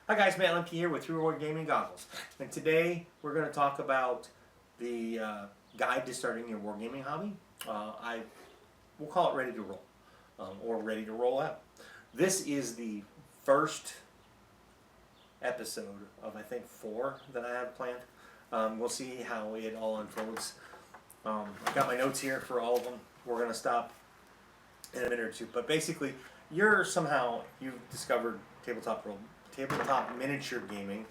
Hi guys, Matt Lemke here with Wargaming Goggles, and today we're going to talk about the guide to starting your wargaming hobby. We'll call it Ready to Roll, or Ready to Roll Out. This is the first episode of I think 4 that I have planned. We'll see how it all unfolds. I got my notes here for all of them. We're going to stop in a minute or two, but basically you've discovered tabletop miniature gaming,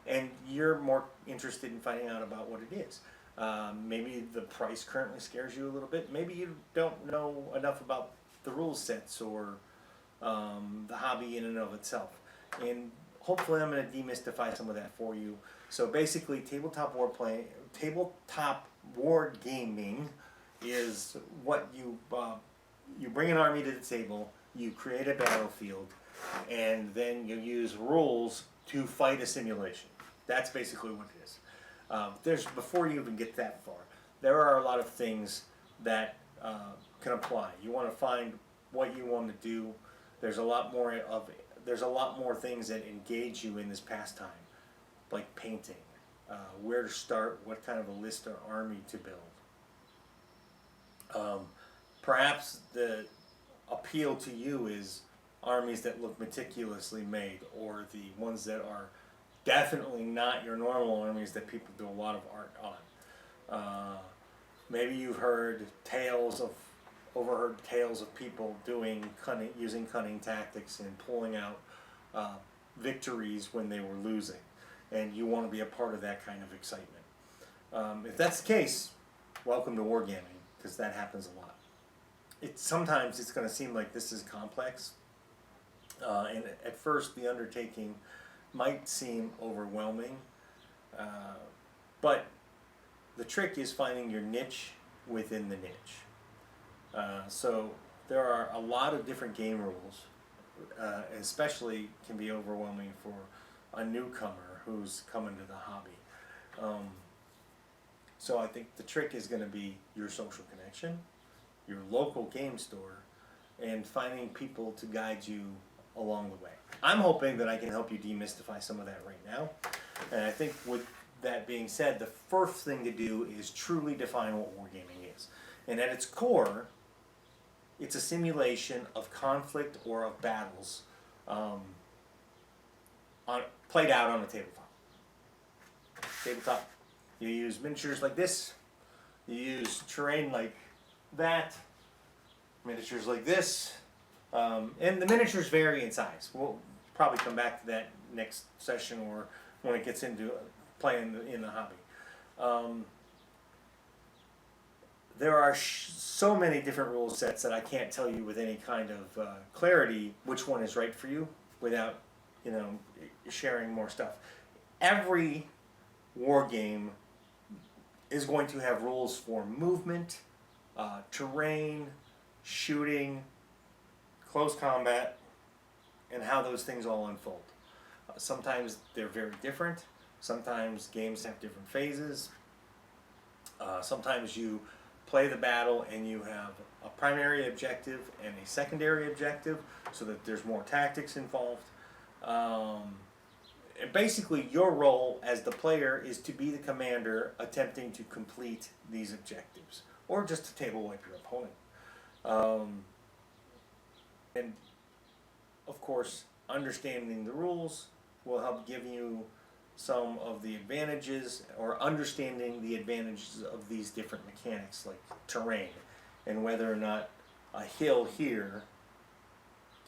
and you're more interested in finding out about what it is. Maybe the price currently scares you a little bit. Maybe you don't know enough about the rule sets or the hobby in and of itself. And hopefully I'm going to demystify some of that for you. So basically, tabletop wargaming is what you bring an army to the table, you create a battlefield, and then you use rules to fight a simulation. That's basically what it is. Before you even get that far, there are a lot of things that can apply. You want to find what you want to do. There's a lot more things that engage you in this pastime, like painting, where to start, what kind of a list or army to build. Perhaps the appeal to you is armies that look meticulously made, or the ones that are definitely not your normal armies that people do a lot of art on. Maybe you've overheard tales of people using cunning tactics and pulling out victories when they were losing, and you want to be a part of that kind of excitement. If that's the case, welcome to wargaming, because that happens a lot. Sometimes it's going to seem like this is complex, and at first the undertaking might seem overwhelming, but the trick is finding your niche within the niche. So there are a lot of different game rules, especially can be overwhelming for a newcomer who's coming to the hobby. So I think the trick is going to be your social connection, your local game store, and finding people to guide you along the way. I'm hoping that I can help you demystify some of that right now. And I think with that being said, the first thing to do is truly define what wargaming is. And at its core, it's a simulation of conflict or of battles played out on a tabletop. You use miniatures like this. You use terrain like that. Miniatures like this. And the miniatures vary in size. We'll probably come back to that next session or when it gets into playing in the hobby. There are so many different rule sets that I can't tell you with any kind of clarity which one is right for you without sharing more stuff. Every war game is going to have rules for movement, terrain, shooting, close combat, and how those things all unfold. Sometimes they're very different. Sometimes games have different phases. Sometimes you play the battle and you have a primary objective and a secondary objective so that there's more tactics involved. Basically, your role as the player is to be the commander attempting to complete these objectives, or just to table wipe your opponent. And of course, understanding the rules will help give you some of the advantages, or understanding the advantages of these different mechanics like terrain, and whether or not a hill here,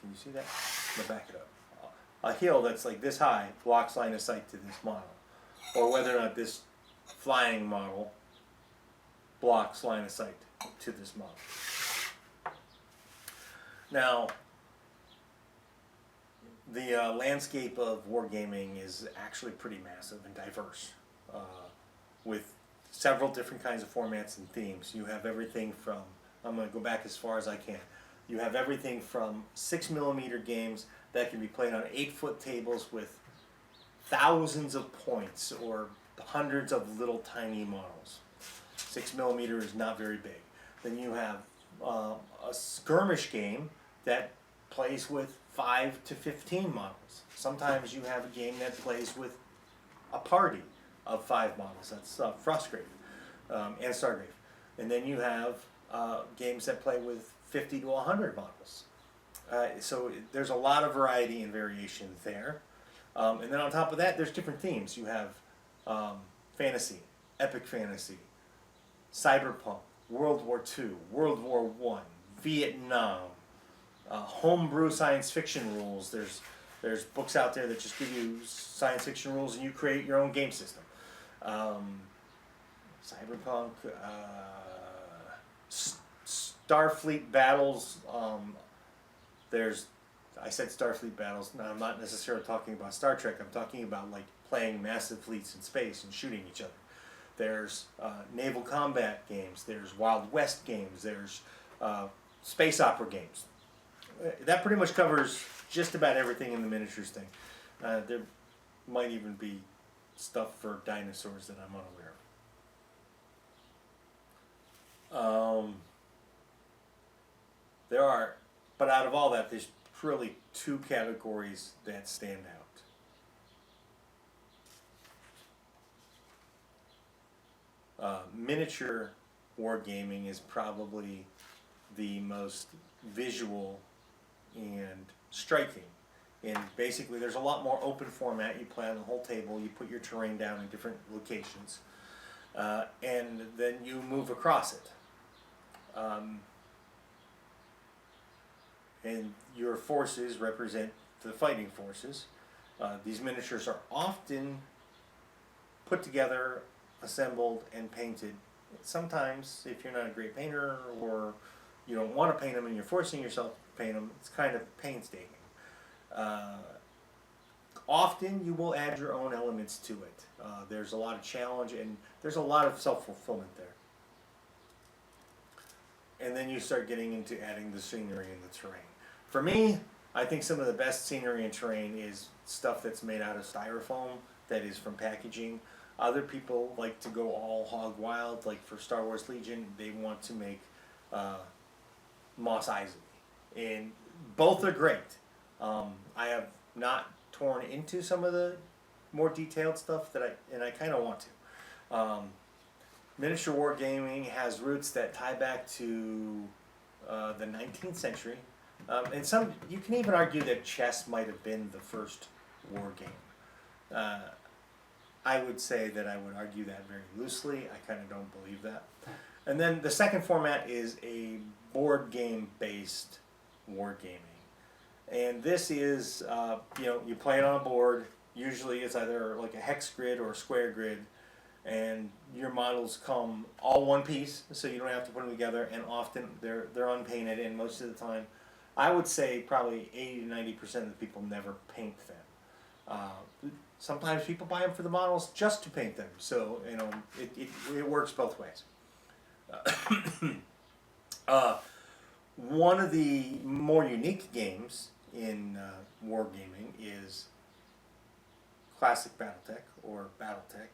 can you see that? I'm going to back it up. A hill that's like this high blocks line of sight to this model, or whether or not this flying model blocks line of sight to this model. Now, the landscape of wargaming is actually pretty massive and diverse, with several different kinds of formats and themes. You have everything from, I'm going to go back as far as I can, you have everything from 6mm games that can be played on 8-foot tables with thousands of points or hundreds of little tiny models. 6mm is not very big. Then you have a skirmish game that plays with 5 to 15 models. Sometimes you have a game that plays with a party of 5 models. That's Frostgrave and Stargrave. And then you have games that play with 50 to 100 models. So there's a lot of variety and variation there. And then on top of that, there's different themes. You have fantasy, epic fantasy, cyberpunk, World War II, World War I, Vietnam, homebrew science fiction rules. There's books out there that just give you science fiction rules and you create your own game system. Cyberpunk, Starfleet battles. I said Starfleet battles. Now I'm not necessarily talking about Star Trek. I'm talking about like playing massive fleets in space and shooting each other. There's naval combat games. There's Wild West games. There's space opera games. That pretty much covers just about everything in the miniatures thing. There might even be stuff for dinosaurs that I'm unaware of. There are, but out of all that, there's really 2 categories that stand out. Miniature wargaming is probably the most visual and striking. And basically there's a lot more open format. You play on the whole table, you put your terrain down in different locations, and then you move across it. And your forces represent the fighting forces. These miniatures are often put together, assembled, and painted. Sometimes, if you're not a great painter or you don't want to paint them and you're forcing yourself to paint them, it's kind of painstaking. Often you will add your own elements to it. There's a lot of challenge and there's a lot of self-fulfillment there. And then you start getting into adding the scenery and the terrain. For me, I think some of the best scenery and terrain is stuff that's made out of styrofoam, that is from packaging. Other people like to go all hog wild, like for Star Wars Legion, they want to make Mos Eisley. And both are great. I have not torn into some of the more detailed stuff that I kind of want to. Miniature wargaming has roots that tie back to the 19th century. And you can even argue that chess might have been the first war game. I would say that I would argue that very loosely. I kind of don't believe that. And then the second format is a board game based wargaming. And this is, you play it on a board. Usually it's either like a hex grid or a square grid. And your models come all one piece, so you don't have to put them together. And often they're unpainted, and most of the time, I would say probably 80 to 90% of the people never paint them. Sometimes people buy them for the models just to paint them. So it works both ways. One of the more unique games in wargaming is classic BattleTech or BattleTech.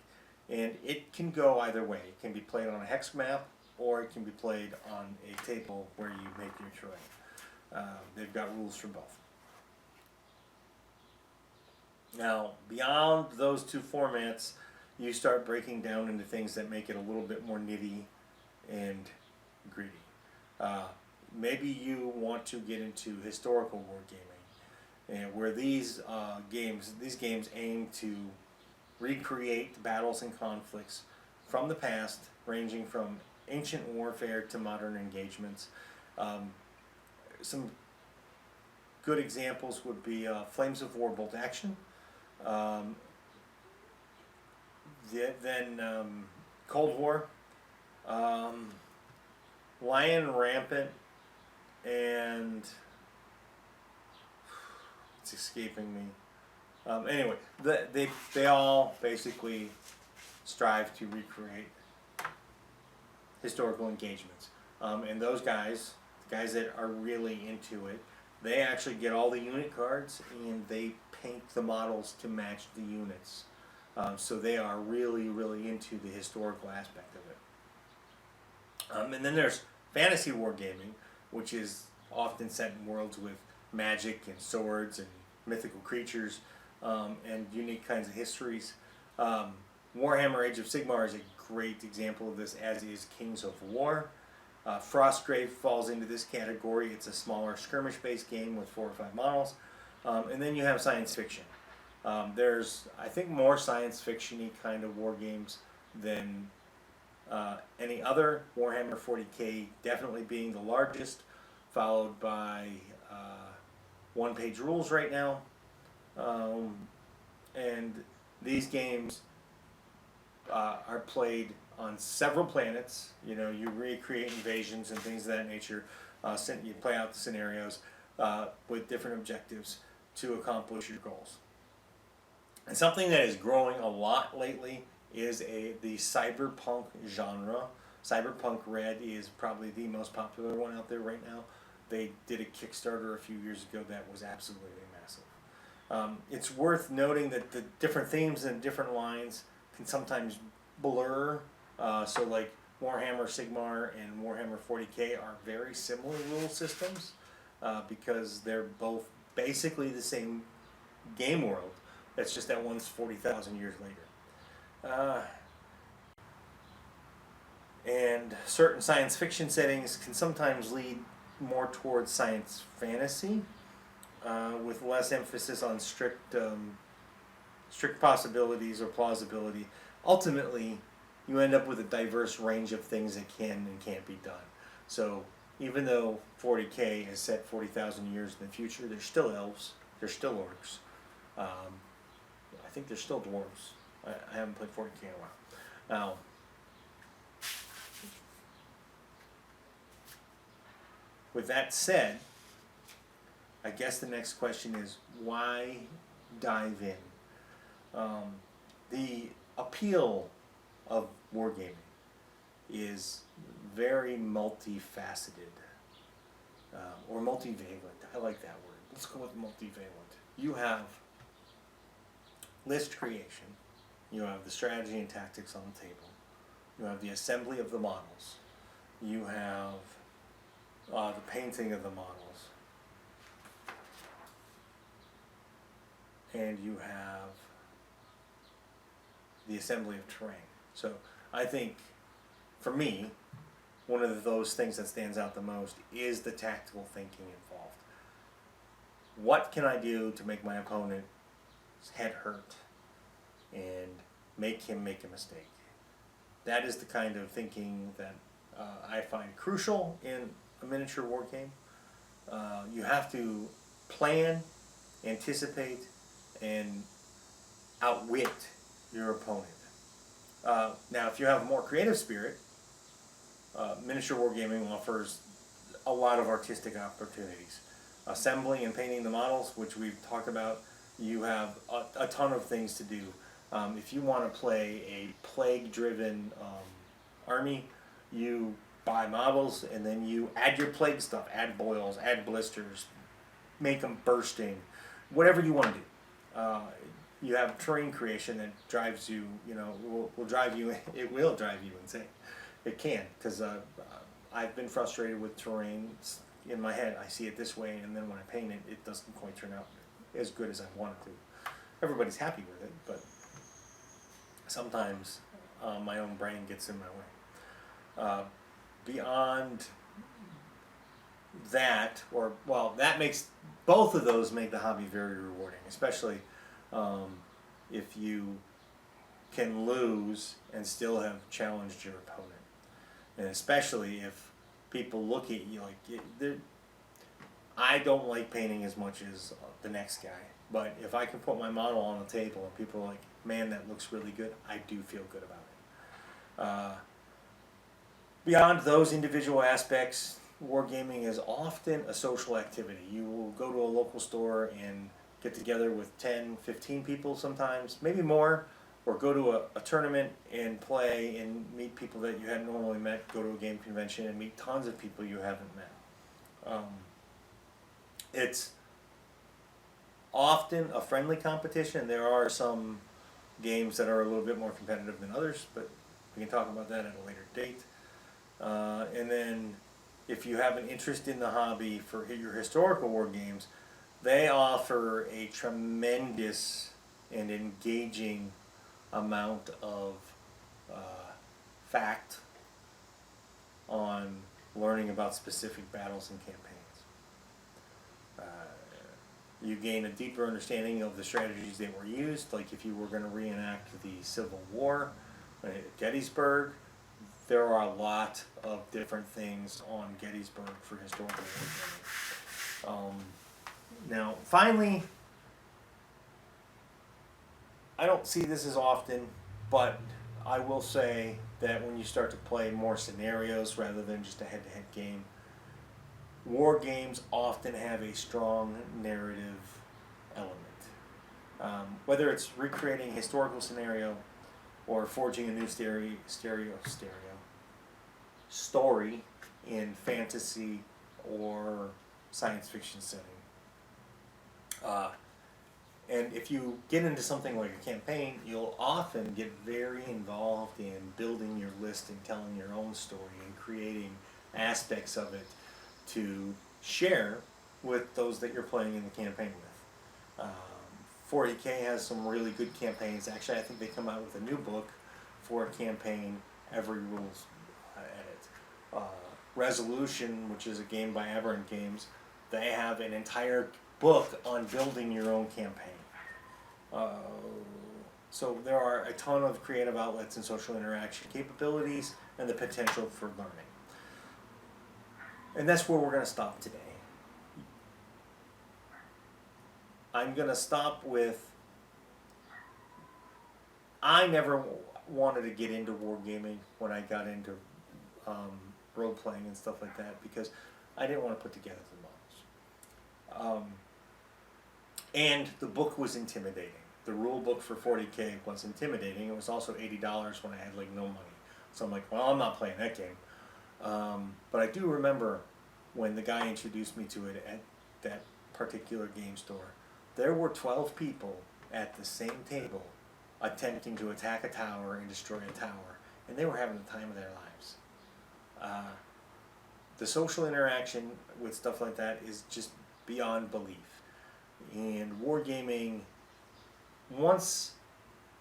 And it can go either way. It can be played on a hex map, or it can be played on a table where you make your terrain. They've got rules for both. Now, beyond those 2 formats, you start breaking down into things that make it a little bit more nitty and gritty. Maybe you want to get into historical wargaming, and where these games aim to recreate battles and conflicts from the past, ranging from ancient warfare to modern engagements. Some good examples would be Flames of War Bolt Action, then Cold War, Lion Rampant, and it's escaping me. Anyway, they all basically strive to recreate historical engagements. And those guys, the guys that are really into it, they actually get all the unit cards and they paint the models to match the units. So they are really, really into the historical aspect of it. And then there's fantasy wargaming, which is often set in worlds with magic and swords and mythical creatures and unique kinds of histories. Warhammer Age of Sigmar is a great example of this, as is Kings of War. Frostgrave falls into this category. It's a smaller skirmish-based game with 4 or 5 models. And then you have science fiction. There's, I think, more science fiction-y kind of war games than any other. Warhammer 40k definitely being the largest, followed by one-page rules right now. And these games are played on several planets. You know, you recreate invasions and things of that nature. You play out the scenarios with different objectives to accomplish your goals. And something that is growing a lot lately is the cyberpunk genre. Cyberpunk Red is probably the most popular one out there right now. They did a Kickstarter a few years ago that was absolutely massive. It's worth noting that the different themes and different lines can sometimes blur. So like Warhammer Sigmar and Warhammer 40k are very similar rule systems because they're both basically the same game world. It's just that one's 40,000 years later. And certain science fiction settings can sometimes lead more towards science fantasy with less emphasis on strict possibilities or plausibility. Ultimately, you end up with a diverse range of things that can and can't be done. So even though 40k is set 40,000 years in the future, there's still elves, there's still orcs. I think there's still dwarves. I haven't played 40k in a while. Now, with that said, I guess the next question is, why dive in? The appeal of wargaming is very multifaceted, or multivalent. I like that word. Let's go with multivalent. You have list creation, you have the strategy and tactics on the table, you have the assembly of the models, you have the painting of the models, and you have the assembly of terrain. So I think, for me, one of those things that stands out the most is the tactical thinking involved. What can I do to make my opponent's head hurt and make him make a mistake? That is the kind of thinking that I find crucial in a miniature war game. You have to plan, anticipate, and outwit your opponent. Now, if you have a more creative spirit, miniature wargaming offers a lot of artistic opportunities. Assembling and painting the models, which we've talked about, you have a ton of things to do. If you want to play a plague-driven army, you buy models and then you add your plague stuff, add boils, add blisters, make them bursting, whatever you want to do. You have terrain creation that drives you, will drive you, it will drive you insane. It can, because I've been frustrated with terrain in my head. I see it this way, and then when I paint it, it doesn't quite turn out as good as I want it to. Everybody's happy with it, but sometimes my own brain gets in my way. Beyond that, that makes, both of those make the hobby very rewarding, especially if you can lose and still have challenged your opponent. And especially if people look at you like, I don't like painting as much as the next guy, but if I can put my model on the table and people are like, man, that looks really good, I do feel good about it. Beyond those individual aspects, wargaming is often a social activity. You will go to a local store and get together with 10, 15 people sometimes, maybe more, or go to a tournament and play and meet people that you hadn't normally met, go to a game convention and meet tons of people you haven't met. It's often a friendly competition. There are some games that are a little bit more competitive than others, but we can talk about that at a later date. And then if you have an interest in the hobby for your historical war games, They offer a tremendous and engaging amount of fact on learning about specific battles and campaigns. You gain a deeper understanding of the strategies that were used, like if you were going to reenact the Civil War at Gettysburg. There are a lot of different things on Gettysburg for historical wargaming. Now, finally, I don't see this as often, but I will say that when you start to play more scenarios rather than just a head-to-head game, war games often have a strong narrative element. Whether it's recreating a historical scenario or forging a new story in fantasy or science fiction setting. And if you get into something like a campaign, you'll often get very involved in building your list and telling your own story and creating aspects of it to share with those that you're playing in the campaign with. 40K has some really good campaigns. Actually, I think they come out with a new book for a campaign every rules edit. Resolution, which is a game by Aberrant Games, they have an entire book on building your own campaign. So there are a ton of creative outlets and social interaction capabilities and the potential for learning. And that's where we're going to stop today. I'm going to stop with, I never wanted to get into wargaming when I got into role-playing and stuff like that because I didn't want to put together the models. And the book was intimidating. The rule book for 40K was intimidating. It was also $80 when I had like no money. So I'm like, well, I'm not playing that game. But I do remember when the guy introduced me to it at that particular game store, there were 12 people at the same table attempting to attack a tower and destroy a tower, and they were having the time of their lives. The social interaction with stuff like that is just beyond belief. And wargaming, once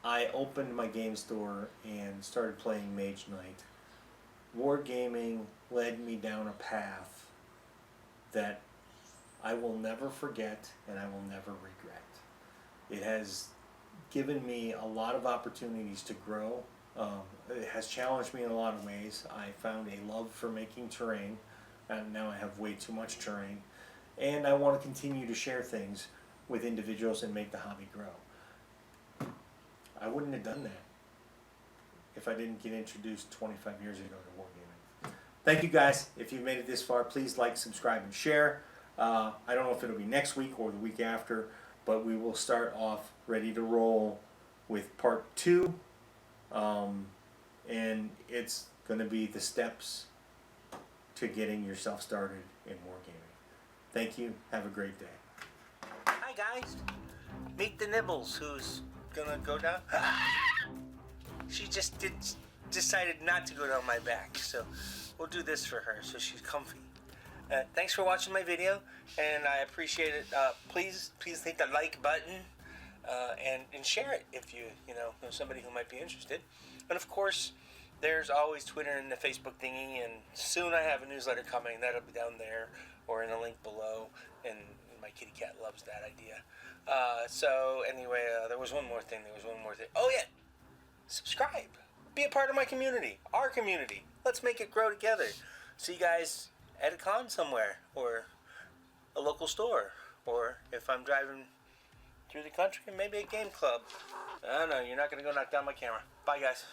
I opened my game store and started playing Mage Knight, wargaming led me down a path that I will never forget and I will never regret. It has given me a lot of opportunities to grow. It has challenged me in a lot of ways. I found a love for making terrain, and now I have way too much terrain. And I want to continue to share things with individuals and make the hobby grow. I wouldn't have done that if I didn't get introduced 25 years ago to wargaming. Thank you guys. If you've made it this far, please like, subscribe, and share. I don't know if it'll be next week or the week after, but we will start off ready to roll with part 2. And it's going to be the steps to getting yourself started in wargaming. Thank you. Have a great day. Hi guys. Meet the Nibbles, who's gonna go down. She just decided not to go down my back, so we'll do this for her so she's comfy. Thanks for watching my video, and I appreciate it. Please hit the like button and share it if you know somebody who might be interested. And of course, there's always Twitter and the Facebook thingy, and soon I have a newsletter coming. That'll be down there or in a link below, and my kitty cat loves that idea. So anyway, there was one more thing. Oh yeah, subscribe. Be a part of my community, our community. Let's make it grow together. See you guys at a con somewhere, or a local store, or if I'm driving through the country, maybe a game club. I don't know, you're not going to go knock down my camera. Bye guys.